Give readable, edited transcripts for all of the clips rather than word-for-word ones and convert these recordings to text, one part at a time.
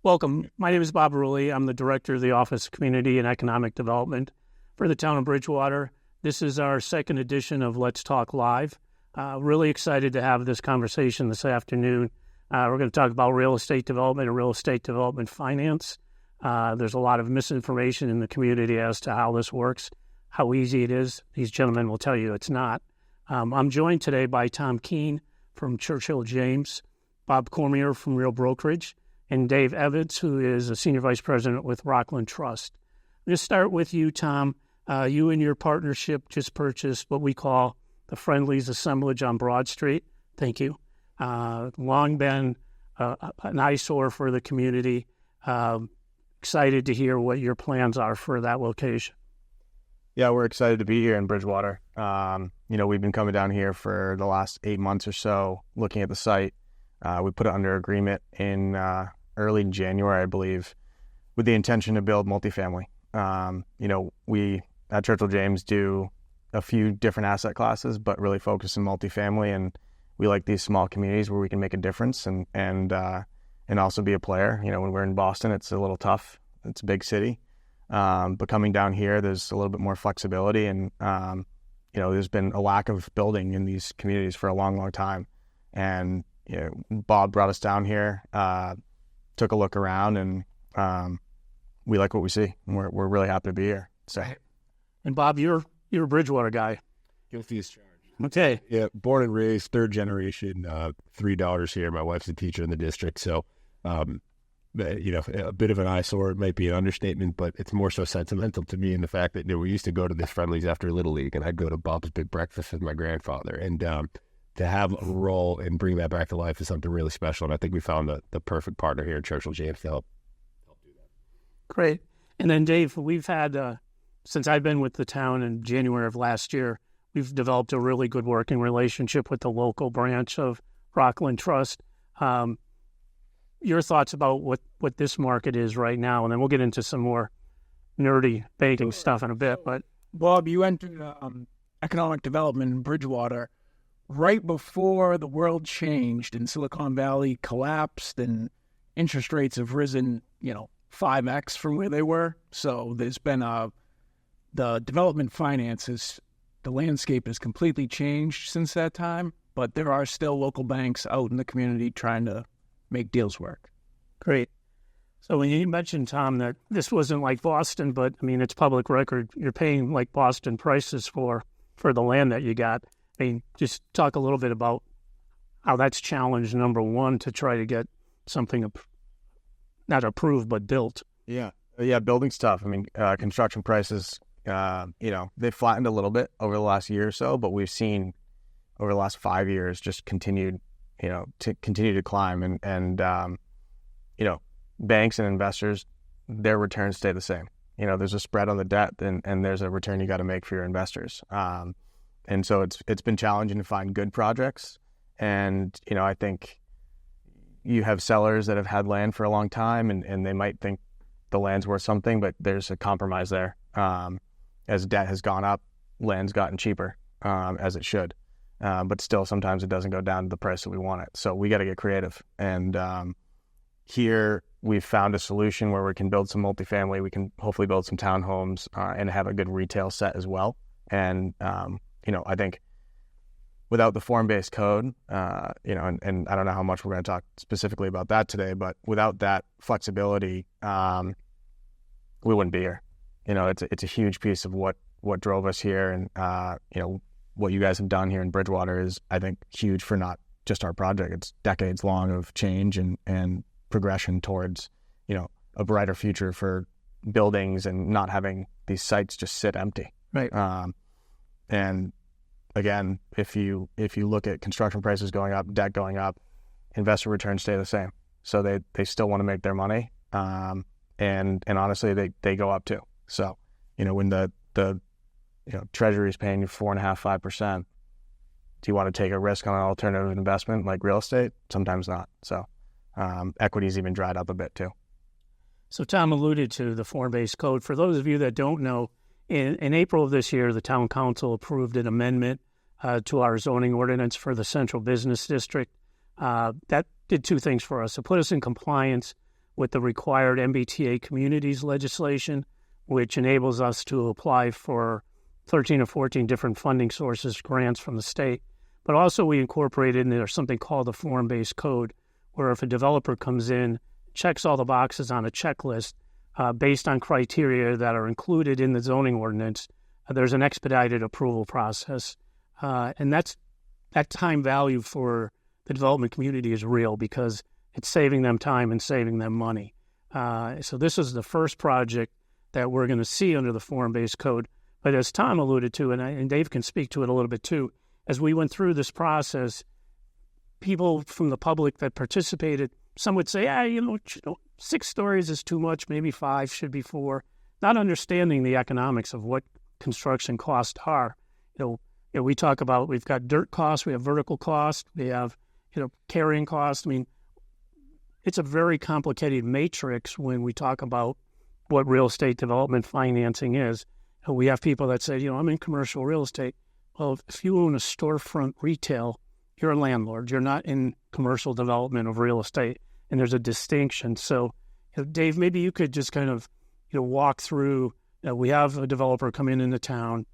Welcome. My name is Bob Rulli. I'm the Director of the Office of Community and Economic Development for the town of Bridgewater. This is our second edition of Let's Talk Live. Really excited to have this conversation this afternoon. We're going to talk about real estate development and real estate development finance. There's a lot of misinformation in the community as to how this works, how easy it is. These gentlemen will tell you it's not. I'm joined today by Tom Keane from Churchill James, Bob Cormier from Real Brokerage, and Dave Emmons, who is a Senior Vice President with Rockland Trust. I'm going to start with you, Tom. You and your partnership just purchased what we call the Friendlies Assemblage on Broad Street. Thank you. Long been an eyesore for the community. Excited to hear what your plans are for that location. Yeah, we're excited to be here in Bridgewater. We've been coming down here for the last 8 months or so, looking at the site. We put it under agreement in early January, I believe, with the intention to build multifamily. We at Churchill James do a few different asset classes, but really focus on multifamily, and we like these small communities where we can make a difference and also be a player. When we're in Boston, it's a little tough. It's a big city. But coming down here, there's a little bit more flexibility, and there's been a lack of building in these communities for a long, long time. And Bob brought us down here, took a look around, and we like what we see. And we're really happy to be here. So, and Bob, you're a Bridgewater guy. Guilty as charged. Okay. Yeah, born and raised, third generation, 3 daughters here. My wife's a teacher in the district, so a bit of an eyesore. It might be an understatement, but it's more so sentimental to me in the fact that we used to go to the Friendlies after Little League, and I'd go to Bob's Big Breakfast with my grandfather, and to have a role and bring that back to life is something really special. And I think we found the perfect partner here at Churchill James to help do that. Great. And then Dave, we've had, since I've been with the town in January of last year, we've developed a really good working relationship with the local branch of Rockland Trust. Your thoughts about what this market is right now, and then we'll get into some more nerdy banking stuff in a bit. But Bob, you entered economic development in Bridgewater right before the world changed and Silicon Valley collapsed and interest rates have risen, 5x from where they were. So there's been the development finances, the landscape has completely changed since that time, but there are still local banks out in the community trying to make deals work. Great. So when you mentioned, Tom, that this wasn't like Boston, but it's public record, you're paying like Boston prices for the land that you got. Just talk a little bit about how that's challenge number one to try to get something not approved, but built. Yeah, building's tough. Construction prices, they've flattened a little bit over the last year or so, but we've seen over the last 5 years just continued, to continue to climb. And banks and investors, their returns stay the same. There's a spread on the debt and there's a return you got to make for your investors. And so it's been challenging to find good projects. And, I think you have sellers that have had land for a long time and they might think the land's worth something, but there's a compromise there. As debt has gone up, land's gotten cheaper, as it should. But still, sometimes it doesn't go down to the price that we want it. So we got to get creative. And here we've found a solution where we can build some multifamily. We can hopefully build some townhomes and have a good retail set as well. And I think without the form-based code, and I don't know how much we're going to talk specifically about that today, but without that flexibility, we wouldn't be here. It's a huge piece of what drove us here, and what you guys have done here in Bridgewater is, I think, huge for not just our project. It's decades long of change and progression towards, a brighter future for buildings and not having these sites just sit empty. Right. And again, if you look at construction prices going up, debt going up, investor returns stay the same. So they still want to make their money. And honestly, they go up too. So, when the Treasury is paying you 4.5%, 5%, do you want to take a risk on an alternative investment like real estate? Sometimes not. So equity's even dried up a bit too. So Tom alluded to the form-based code. For those of you that don't know, in April of this year, the town council approved an amendment to our zoning ordinance for the central business district. That did two things for us. It put us in compliance with the required MBTA communities legislation, which enables us to apply for 13 or 14 different funding sources, grants from the state. But also we incorporated in there something called the form-based code, where if a developer comes in, checks all the boxes on a checklist based on criteria that are included in the zoning ordinance, there's an expedited approval process. And that time value for the development community is real because it's saving them time and saving them money. So this is the first project that we're going to see under the form-based code. But as Tom alluded to, and Dave can speak to it a little bit too, as we went through this process, people from the public that participated, some would say, 6 stories is too much, maybe 5 should be 4, not understanding the economics of what construction costs are. We talk about, we've got dirt costs, we have vertical costs, we have, carrying costs. I mean, it's a very complicated matrix when we talk about what real estate development financing is. We have people that say, I'm in commercial real estate. Well, if you own a storefront retail, you're a landlord. You're not in commercial development of real estate, and there's a distinction. So, Dave, maybe you could just kind of, walk through. We have a developer come into town,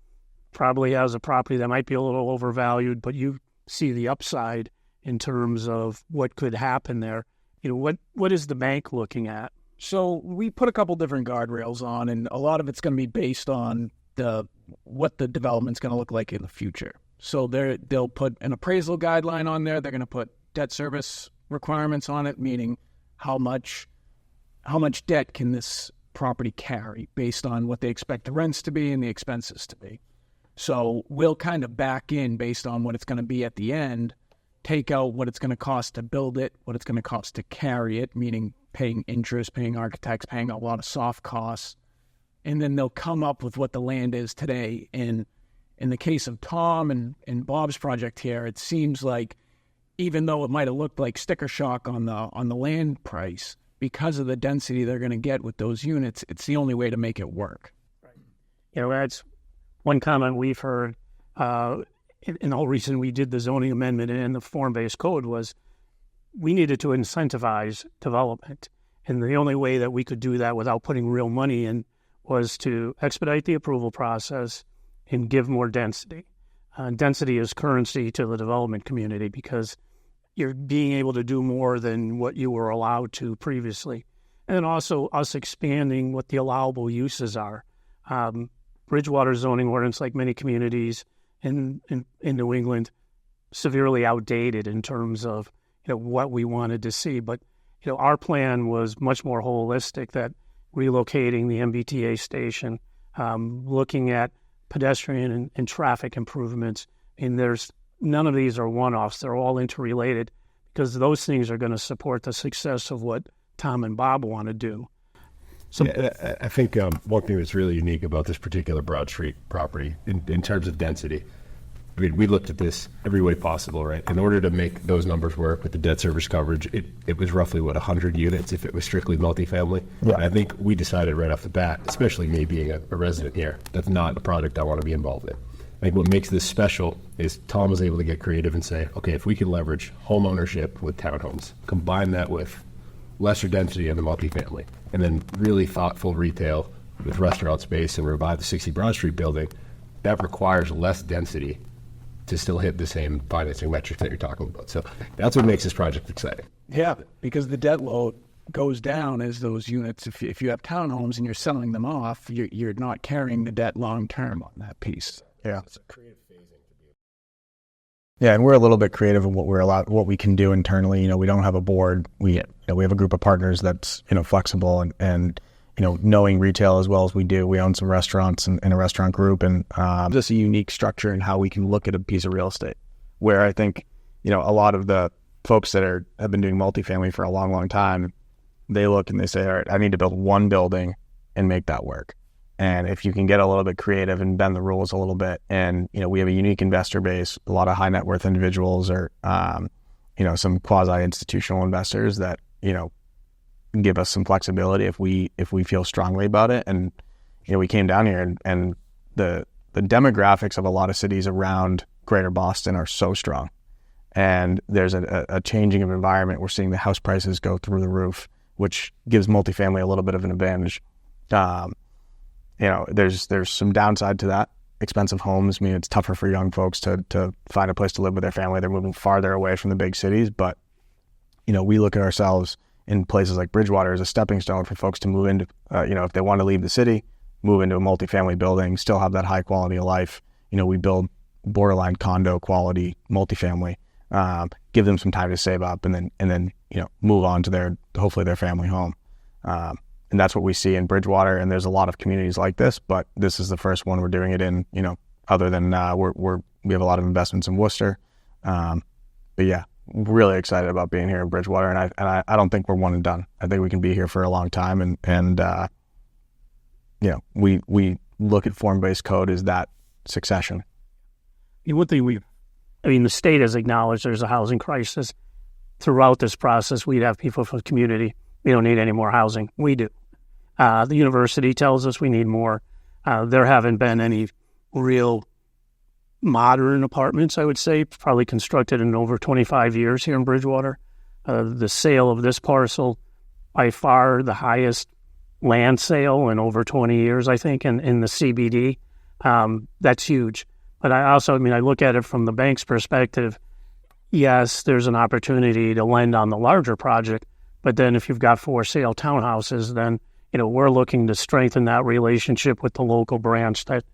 probably has a property that might be a little overvalued, but you see the upside in terms of what could happen there. What is the bank looking at? So we put a couple different guardrails on, and a lot of it's going to be based on what the development's going to look like in the future. So they'll put an appraisal guideline on there. They're going to put debt service requirements on it, meaning how much debt can this property carry based on what they expect the rents to be and the expenses to be. So we'll kind of back in based on what it's going to be at the end, take out what it's going to cost to build it, what it's going to cost to carry it, meaning paying interest, paying architects, paying a lot of soft costs, and then they'll come up with what the land is today. And in the case of Tom and Bob's project here, it seems like even though it might have looked like sticker shock on the land price, because of the density they're going to get with those units, it's the only way to make it work. Right. That's one comment we've heard in the whole reason we did the zoning amendment and the form-based code was we needed to incentivize development. And the only way that we could do that without putting real money in was to expedite the approval process and give more density. Density is currency to the development community because you're being able to do more than what you were allowed to previously. And then also us expanding what the allowable uses are. Bridgewater zoning ordinance, like many communities in New England, severely outdated in terms of what we wanted to see. But our plan was much more holistic, that relocating the MBTA station, looking at pedestrian and traffic improvements. And none of these are one-offs. They're all interrelated because those things are going to support the success of what Tom and Bob want to do. So, yeah, I think one thing that's really unique about this particular Broad Street property in terms of density, I mean, we looked at this every way possible, right? In order to make those numbers work with the debt service coverage, it was roughly, 100 units if it was strictly multifamily. Yeah. And I think we decided right off the bat, especially me being a resident here, that's not a product I want to be involved in. I think what makes this special is Tom was able to get creative and say, okay, if we can leverage home ownership with townhomes, combine that with lesser density in the multifamily, and then really thoughtful retail with restaurant space and revive the 60 Broad Street building, that requires less density to still hit the same financing metrics that you're talking about. So that's what makes this project exciting. Yeah, because the debt load goes down as those units, if you have townhomes and you're selling them off, you're not carrying the debt long-term on that piece. Yeah. It's a creative phasing to be. Yeah, and we're a little bit creative in what we can do internally. We don't have a board. We have a group of partners that's flexible and knowing retail as well as we do. We own some restaurants in a restaurant group, and just a unique structure in how we can look at a piece of real estate. Where I think a lot of the folks that have been doing multifamily for a long, long time, they look and they say, all right, I need to build one building and make that work. And if you can get a little bit creative and bend the rules a little bit, and we have a unique investor base, a lot of high net worth individuals or some quasi institutional investors that give us some flexibility if we feel strongly about it. And we came down here and the demographics of a lot of cities around Greater Boston are so strong, and there's a changing of environment. We're seeing the house prices go through the roof. which gives multifamily a little bit of an advantage. There's some downside to that. Expensive homes. I mean, it's tougher for young folks to find a place to live with their family. They're moving farther away from the big cities. But, we look at ourselves in places like Bridgewater as a stepping stone for folks to move into, if they want to leave the city, move into a multifamily building, still have that high quality of life. We build borderline condo quality multifamily, give them some time to save up and then move on to hopefully their family home. And that's what we see in Bridgewater. And there's a lot of communities like this, but this is the first one we're doing it in, other than we have a lot of investments in Worcester. But yeah, really excited about being here in Bridgewater. And I don't think we're one and done. I think we can be here for a long time. And we look at form-based code as that succession. One thing the state has acknowledged there's a housing crisis. Throughout this process, we'd have people from the community. We don't need any more housing. We do. The university tells us we need more. There haven't been any real modern apartments, I would say, probably constructed in over 25 years here in Bridgewater. The sale of this parcel, by far the highest land sale in over 20 years, I think, in the CBD. That's huge. But I look at it from the bank's perspective. Yes, there's an opportunity to lend on the larger project, but then if you've got for sale townhouses, then, we're looking to strengthen that relationship with the local branch that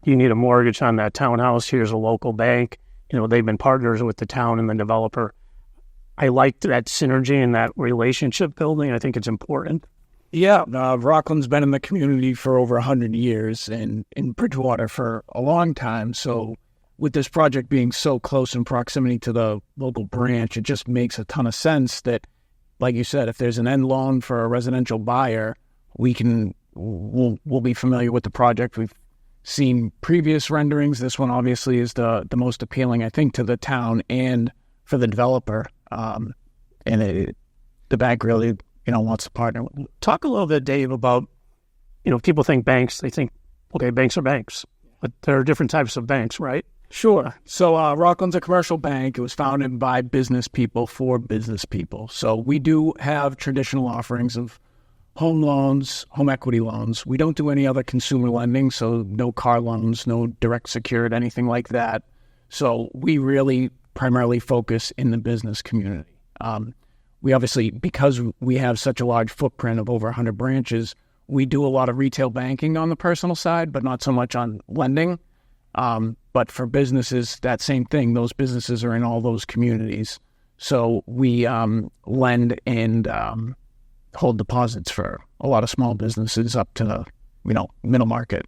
you need a mortgage on that townhouse. Here's a local bank. They've been partners with the town and the developer. I like that synergy and that relationship building. I think it's important. Yeah, Rockland's been in the community for over 100 years and in Bridgewater for a long time. So with this project being so close in proximity to the local branch, it just makes a ton of sense that, like you said, if there's an end loan for a residential buyer, we'll be familiar with the project. We've seen previous renderings. This one obviously is the most appealing, I think, to the town and for the developer. The bank really wants to partner with them. Talk a little bit, Dave, about, people think banks, they think, okay, banks are banks, but there are different types of banks, right? Sure. So Rockland's a commercial bank. It was founded by business people for business people. So we do have traditional offerings of home loans, home equity loans. We don't do any other consumer lending, so no car loans, no direct secured, anything like that. So we really primarily focus in the business community. We obviously, because we have such a large footprint of over 100 branches, we do a lot of retail banking on the personal side, but not so much on lending. But for businesses, that same thing. Those businesses are in all those communities. So we lend and hold deposits for a lot of small businesses up to, middle market.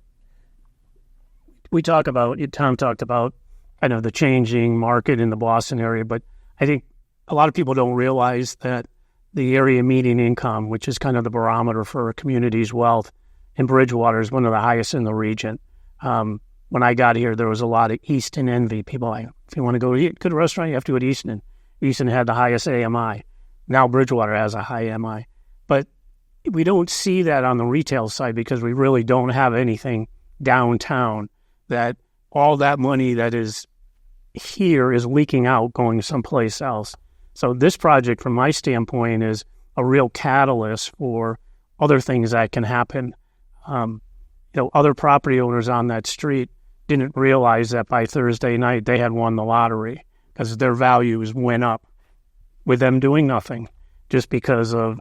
Tom talked about kind of the changing market in the Boston area, but I think a lot of people don't realize that the area median income, which is kind of the barometer for a community's wealth, in Bridgewater is one of the highest in the region. When I got here, there was a lot of Easton envy. People like, if you want to go eat a good restaurant, you have to go to Easton. Easton had the highest AMI. Now Bridgewater has a high AMI. But we don't see that on the retail side because we really don't have anything downtown that all that money that is here is leaking out, going someplace else. So this project, from my standpoint, is a real catalyst for other things that can happen. Other property owners on that street didn't realize that by Thursday night they had won the lottery because their values went up with them doing nothing, just because of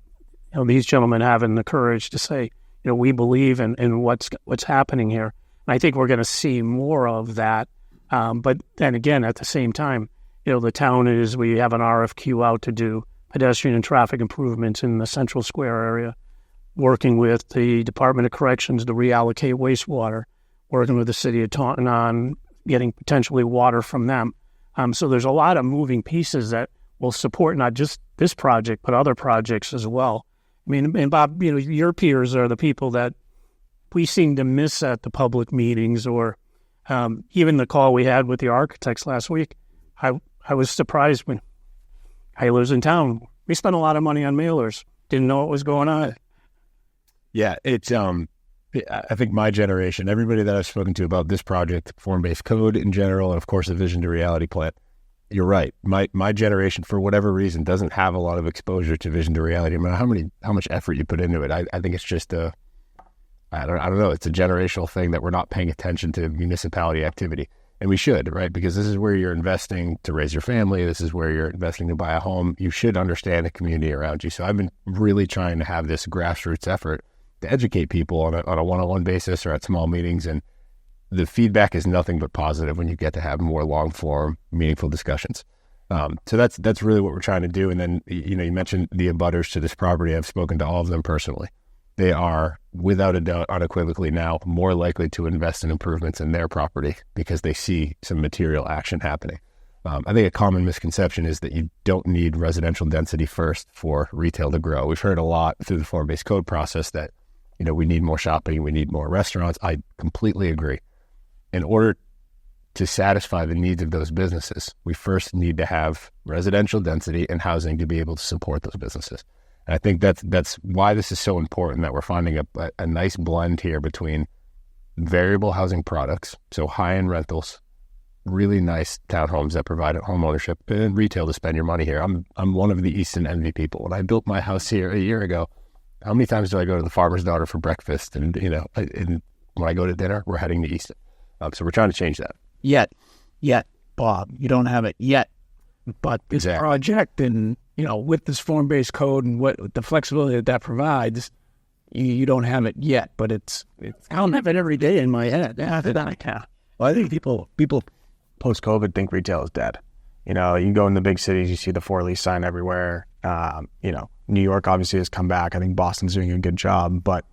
these gentlemen having the courage to say, we believe in what's happening here. And I think we're going to see more of that. But then again, at the same time, the town we have an RFQ out to do pedestrian and traffic improvements in the Central Square area, working with the Department of Corrections to reallocate wastewater, working with the city of Taunton on getting potentially water from them. So there's a lot of moving pieces that will support not just this project, but other projects as well. I mean, and Bob, your peers are the people that we seem to miss at the public meetings, or even the call we had with the architects last week. I was surprised when I lives in town. We spent a lot of money on mailers. Didn't know what was going on. Yeah, it's I think my generation, everybody that I've spoken to about this project, form-based code in general, and of course the vision to reality plan, you're right. My generation, for whatever reason, doesn't have a lot of exposure to vision to reality. I mean, how much effort you put into it. I think it's just I don't know. It's a generational thing that we're not paying attention to municipality activity. And we should, right? Because this is where you're investing to raise your family. This is where you're investing to buy a home. You should understand the community around you. So I've been really trying to have this grassroots effort to educate people on a one-on-one basis or at small meetings. And the feedback is nothing but positive when you get to have more long-form, meaningful discussions. So that's really what we're trying to do. And then, you mentioned the abutters to this property. I've spoken to all of them personally. They are, without a doubt, unequivocally now more likely to invest in improvements in their property because they see some material action happening. I think a common misconception is that you don't need residential density first for retail to grow. We've heard a lot through the form-based code process that, we need more shopping, we need more restaurants. I completely agree. In order to satisfy the needs of those businesses, we first need to have residential density and housing to be able to support those businesses. And I think that's why this is so important, that we're finding a nice blend here between variable housing products, so high-end rentals, really nice townhomes that provide home ownership, and retail to spend your money here. I'm one of the Easton envy people. When I built my house here a year ago, how many times do I go to the Farmer's Daughter for breakfast? And, and when I go to dinner, we're heading to Easton. So we're trying to change that. Yet, Bob, you don't have it yet. But this project and, with this form-based code and what the flexibility that provides, you don't have it yet. But I don't have it every day in my head. Yeah, that I can. Well, I think people post-COVID think retail is dead. You go in the big cities, you see the for lease sign everywhere. New York obviously has come back. I think Boston's doing a good job, but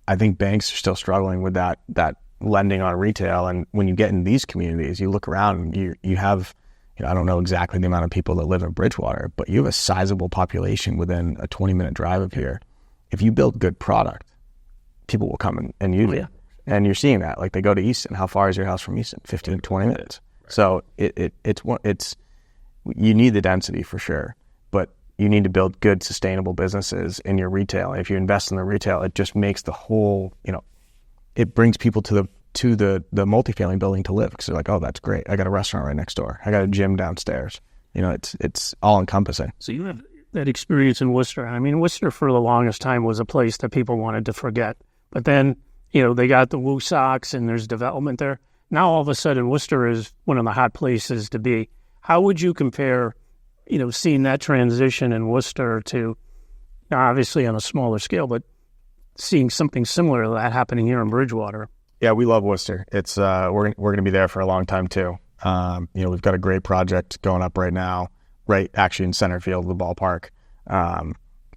I think banks are still struggling with that lending on retail. And when you get in these communities, you look around, and you have, I don't know exactly the amount of people that live in Bridgewater, but you have a sizable population within a 20-minute drive of here. If you build good product, people will come and use it. And you're seeing that. Like, they go to Easton. How far is your house from Easton? 15 to 20 minutes. Right. So it's you need the density for sure, but you need to build good, sustainable businesses in your retail. If you invest in the retail, it just makes the whole, it brings people to the multifamily building to live, because they're like, oh, that's great. I got a restaurant right next door. I got a gym downstairs. It's all encompassing. So you have that experience in Worcester. I mean, Worcester for the longest time was a place that people wanted to forget. But then, they got the Woo Sox and there's development there. Now all of a sudden Worcester is one of the hot places to be. How would you compare, seeing that transition in Worcester to, obviously on a smaller scale, but seeing something similar to that happening here in Bridgewater? Yeah, we love Worcester. It's we're going to be there for a long time too. We've got a great project going up right now, right actually in center field of the ballpark,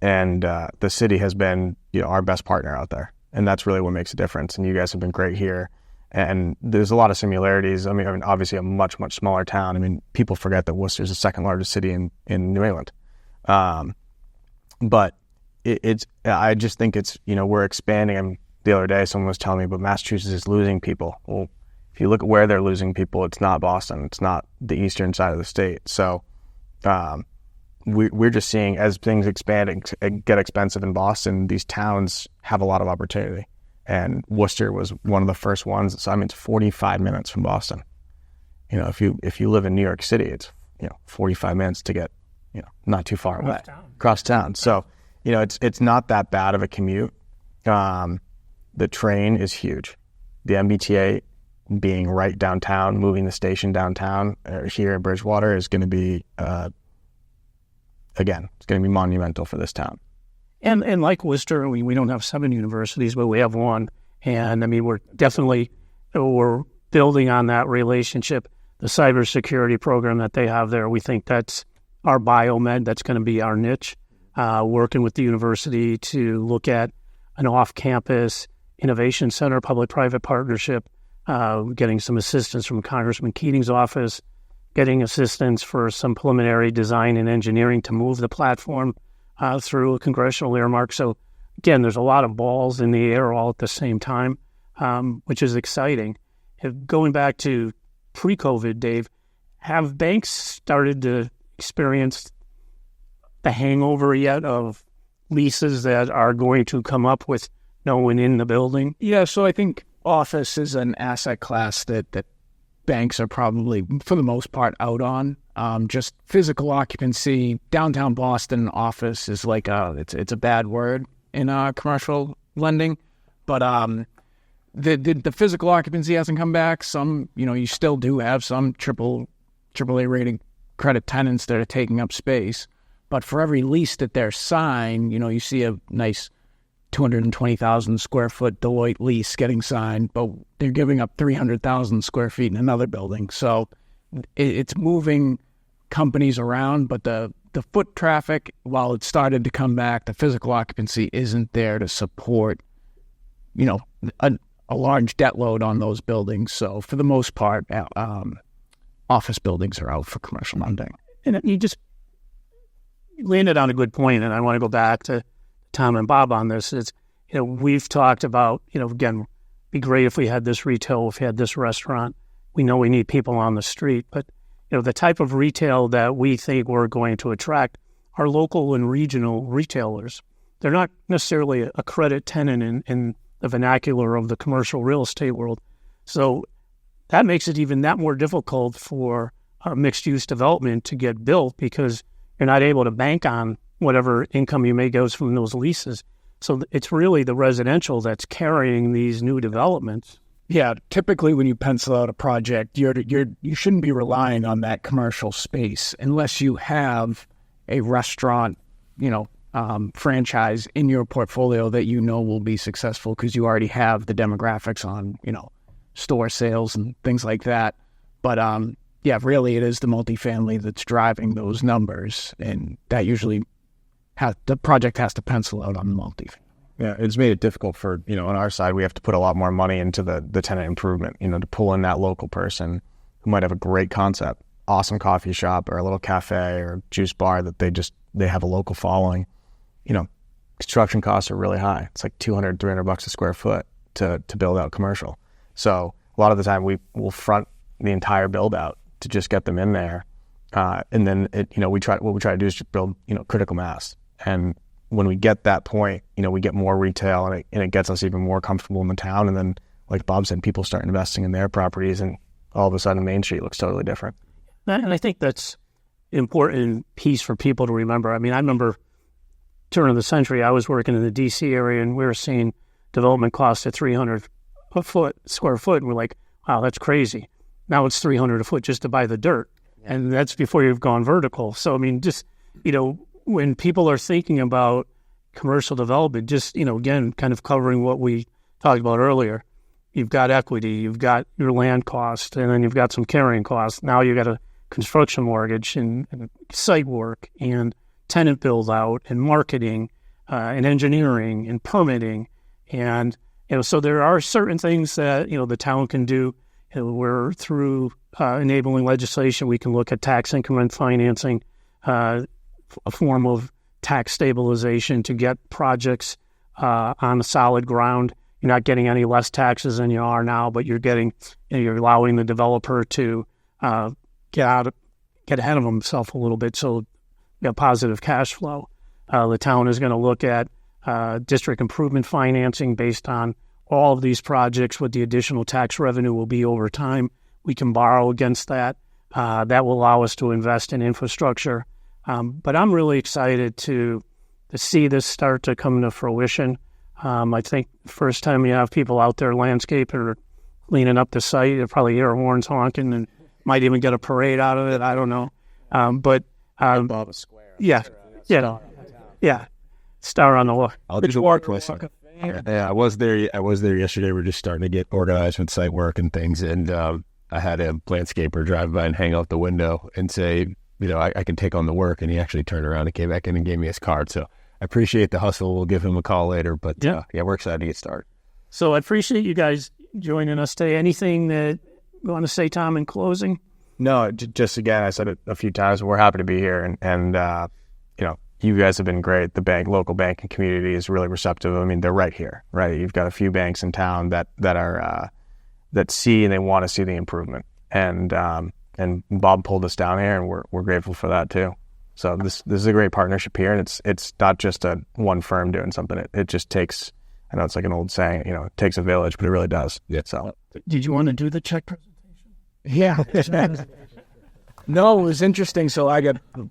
and the city has been our best partner out there, and that's really what makes a difference. And you guys have been great here, and there's a lot of similarities. I mean, obviously a much smaller town. I mean, people forget that Worcester is the second largest city in New England, but I just think it's we're expanding. And the other day, someone was telling me, but Massachusetts is losing people. Well, if you look at where they're losing people, it's not Boston. It's not the eastern side of the state. So we're just seeing, as things expand and get expensive in Boston, these towns have a lot of opportunity. And Worcester was one of the first ones. So, it's 45 minutes from Boston. If you live in New York City, it's 45 minutes to get not too far away across town. So it's not that bad of a commute. The train is huge. The MBTA being right downtown, moving the station downtown here in Bridgewater is going to be, it's going to be monumental for this town. And like Worcester, we don't have 7 universities, but we have one. And we're building on that relationship. The cybersecurity program that they have there, we think that's our biomed. That's going to be our niche. Working with the university to look at an off-campus innovation center, public-private partnership, getting some assistance from Congressman Keating's office, getting assistance for some preliminary design and engineering to move the platform through a congressional earmark. So, again, there's a lot of balls in the air all at the same time, which is exciting. Going back to pre-COVID, Dave, have banks started to experience the hangover yet of leases that are going to come up with no one in the building? Yeah, so I think office is an asset class that banks are probably, for the most part, out on. Just physical occupancy. Downtown Boston office is like it's a bad word in commercial lending, but the physical occupancy hasn't come back. Some, you still do have some AAA rated credit tenants that are taking up space, but for every lease that they're signed, you see a nice 220,000 square foot Deloitte lease getting signed, but they're giving up 300,000 square feet in another building. So it's moving companies around, but the foot traffic, while it started to come back, the physical occupancy isn't there to support, a large debt load on those buildings. So for the most part, office buildings are out for commercial lending. And you just landed on a good point, and I want to go back to Tom and Bob on this. Is, we've talked about, again, it'd be great if we had this retail, if we had this restaurant. We know we need people on the street, but the type of retail that we think we're going to attract are local and regional retailers. They're not necessarily a credit tenant in the vernacular of the commercial real estate world. So that makes it even that more difficult for a mixed-use development to get built, because you're not able to bank on whatever income you may get from those leases. So it's really the residential that's carrying these new developments. Yeah, typically when you pencil out a project, you shouldn't be relying on that commercial space unless you have a restaurant, franchise in your portfolio that will be successful, because you already have the demographics on, store sales and things like that. But really it is the multifamily that's driving those numbers, and that usually the project has to pencil out on the multifamily. Yeah, it's made it difficult for, on our side, we have to put a lot more money into the tenant improvement, to pull in that local person who might have a great concept, awesome coffee shop or a little cafe or juice bar that they have a local following. Construction costs are really high. It's like $200-$300 a square foot to build out commercial. So a lot of the time we will front the entire build out to just get them in there. And then what we try to do is just build, critical mass. And when we get that point, we get more retail, and it gets us even more comfortable in the town. And then, like Bob said, people start investing in their properties, and all of a sudden Main Street looks totally different. And I think that's an important piece for people to remember. I mean, I remember turn of the century, I was working in the D.C. area, and we were seeing development costs at $300 square foot, and we're like, wow, that's crazy. Now it's $300 a foot just to buy the dirt, and that's before you've gone vertical. So, I mean, just, when people are thinking about commercial development, just, again, kind of covering what we talked about earlier, you've got equity, you've got your land cost, and then you've got some carrying costs. Now you've got a construction mortgage and site work and tenant build out and marketing and engineering and permitting. And, so there are certain things that, the town can do. Where through enabling legislation, we can look at tax increment financing, a form of tax stabilization to get projects on a solid ground. You're not getting any less taxes than you are now, but you're allowing the developer to get ahead of himself a little bit, so you have positive cash flow. The town is going to look at district improvement financing based on all of these projects, what the additional tax revenue will be over time. We can borrow against that. That will allow us to invest in infrastructure. But I'm really excited to see this start to come to fruition. I think the first time you have people out there landscaping or cleaning up the site, you'll probably hear horns honking and might even get a parade out of it. I don't know. But above a square. Yeah. Star on the wall. I'll do the work myself. Yeah, I was there yesterday. We're just starting to get organized with site work and things, and I had a landscaper drive by and hang out the window and say, I can take on the work, and he actually turned around and came back in and gave me his card. So I appreciate the hustle. We'll give him a call later, but we're excited to get started. So I appreciate you guys joining us today. Anything that you want to say, Tom, in closing? No, just again, I said it a few times. We're happy to be here, and you guys have been great. The local banking community is really receptive. I mean, they're right here, right? You've got a few banks in town that are that see and they want to see the improvement. And Bob pulled us down here, and we're grateful for that too. So this is a great partnership here, and it's not just one firm doing something. It just takes. I know it's like an old saying, it takes a village, but it really does. Yeah. So did you want to do the check presentation? Yeah. No, it was interesting. So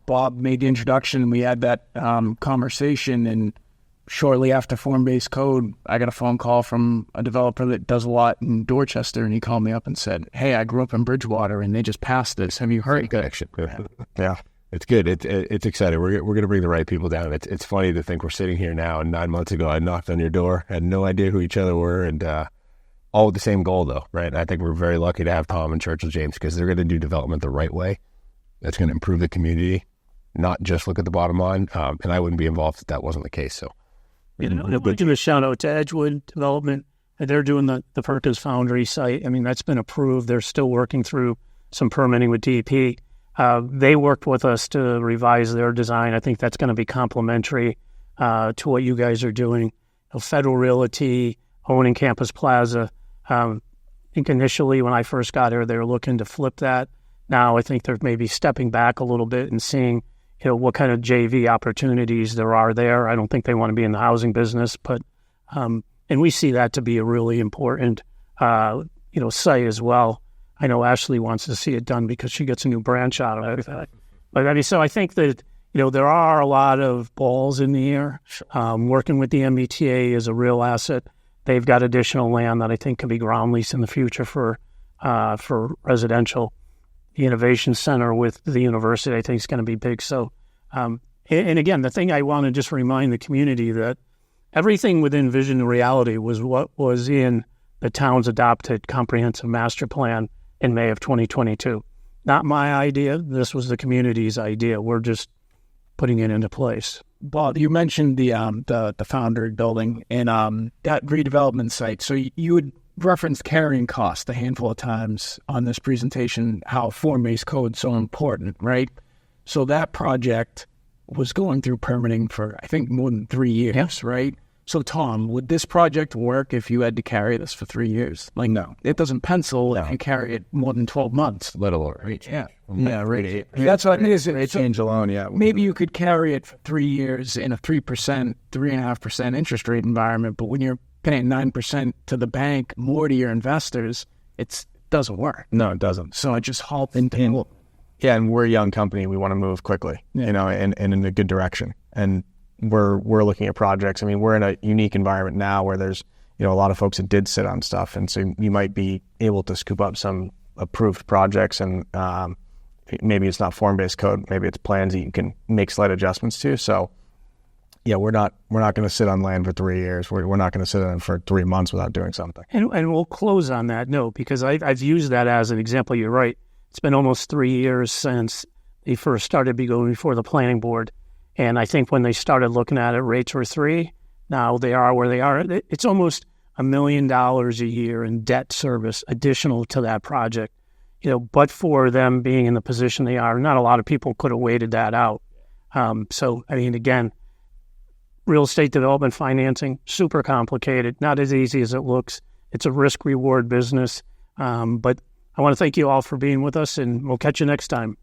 Bob made the introduction, and we had that conversation, and shortly after form-based code, I got a phone call from a developer that does a lot in Dorchester, and he called me up and said, "Hey, I grew up in Bridgewater, and they just passed this. Have you heard?" Connection. Yeah. It's good. It's exciting. We're going to bring the right people down. It's funny to think we're sitting here now, and 9 months ago I knocked on your door, had no idea who each other were, and all with the same goal, though, right? And I think we're very lucky to have Tom and Churchill James, because they're going to do development the right way. That's going to improve the community, not just look at the bottom line. And I wouldn't be involved if that wasn't the case. So, I'd like to give a shout out to Edgewood Development. They're doing the Perkins Foundry site. I mean, that's been approved. They're still working through some permitting with DEP. They worked with us to revise their design. I think that's going to be complementary to what you guys are doing. Federal Realty, owning Campus Plaza. I think initially when I first got here, they were looking to flip that. Now I think they're maybe stepping back a little bit and seeing, what kind of JV opportunities there are there. I don't think they want to be in the housing business, but and we see that to be a really important, site as well. I know Ashley wants to see it done because she gets a new branch out of it. But so I think that, there are a lot of balls in the air. Working with the MBTA is a real asset. They've got additional land that I think can be ground leased in the future for residential. The Innovation Center with the university, I think, is going to be big. So, and again, the thing I want to just remind the community that everything within Vision to Reality was what was in the town's adopted comprehensive master plan in May of 2022. Not my idea. This was the community's idea. We're just putting it into place. Bob, you mentioned the Foundry building and that redevelopment site. So you would reference carrying cost a handful of times on this presentation, how form-based code is so important, right? So that project was going through permitting for, I think, more than 3 years, right? So, Tom, would this project work if you had to carry this for 3 years? Like, no, it doesn't pencil if you carry it more than 12 months. let alone rate. Yeah. Yeah, rate. That's what it is. Rate change alone, yeah. Maybe you could carry it for 3 years in a 3%, 3.5% interest rate environment, but when you're paying 9% to the bank, more to your investors, it doesn't work. No, it doesn't. So I just halt into Yeah, and we're a young company. We want to move quickly, and in a good direction. And we're looking at projects. I mean, we're in a unique environment now where there's, a lot of folks that did sit on stuff. And so you might be able to scoop up some approved projects, and maybe it's not form-based code. Maybe it's plans that you can make slight adjustments to. So, yeah, we're not going to sit on land for 3 years. We're not going to sit on it for 3 months without doing something. And we'll close on that note, because I've used that as an example. You're right. It's been almost 3 years since they first started going before the planning board. And I think when they started looking at it, rates were 3. Now they are where they are. It's almost $1 million a year in debt service additional to that project. But for them being in the position they are, not a lot of people could have waited that out. So, I mean, again, real estate development financing, super complicated, not as easy as it looks. It's a risk-reward business. But I want to thank you all for being with us, and we'll catch you next time.